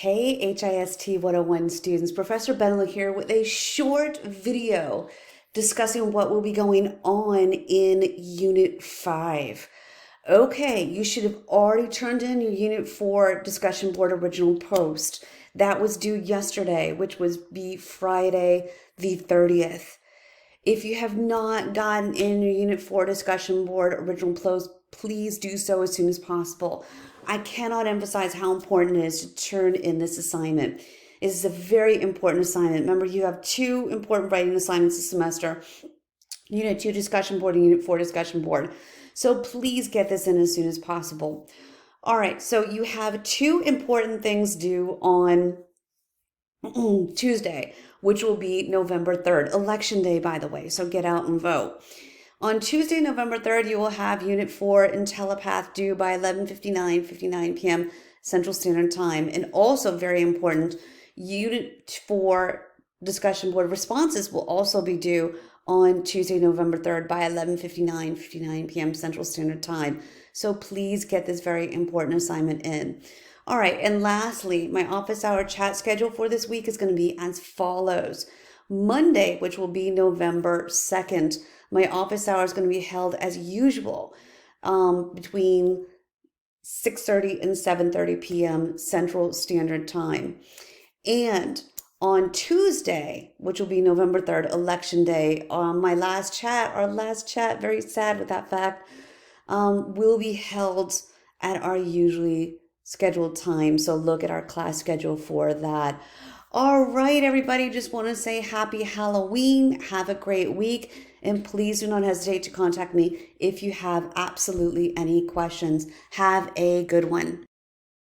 Hey, HIST 101 students, Professor Benla here with a short video discussing what will be going on in Unit 5. Okay, you should have already turned in your Unit 4 discussion board original post. That was due yesterday, which was be Friday the 30th. If you have not gotten in your Unit 4 discussion board original post, please do so as soon as possible. I cannot emphasize how important it is to turn in this assignment. It is a very important assignment. Remember, you have two important writing assignments this semester, Unit 2 discussion board and Unit 4 discussion board. So please get this in as soon as possible. All right, so you have two important things due on Tuesday, which will be November 3rd, Election Day, by the way, so get out and vote. On Tuesday, November 3rd, you will have Unit 4 in Telepath due by 11:59 p.m. Central Standard Time. And also very important, Unit 4 discussion board responses will also be due on Tuesday, November 3rd by 11:59 p.m. Central Standard Time. So please get this very important assignment in. All right, and lastly, my office hour chat schedule for this week is going to be as follows. Monday, which will be November 2nd, my office hour is going to be held as usual between 6:30 and 7:30 p.m. Central Standard Time. And on Tuesday, which will be November 3rd, Election Day, our last chat, very sad with that fact, will be held at our usually scheduled time. So look at our class schedule for that. All right, everybody, just want to say happy Halloween. Have a great week. And please do not hesitate to contact me if you have absolutely any questions. Have a good one.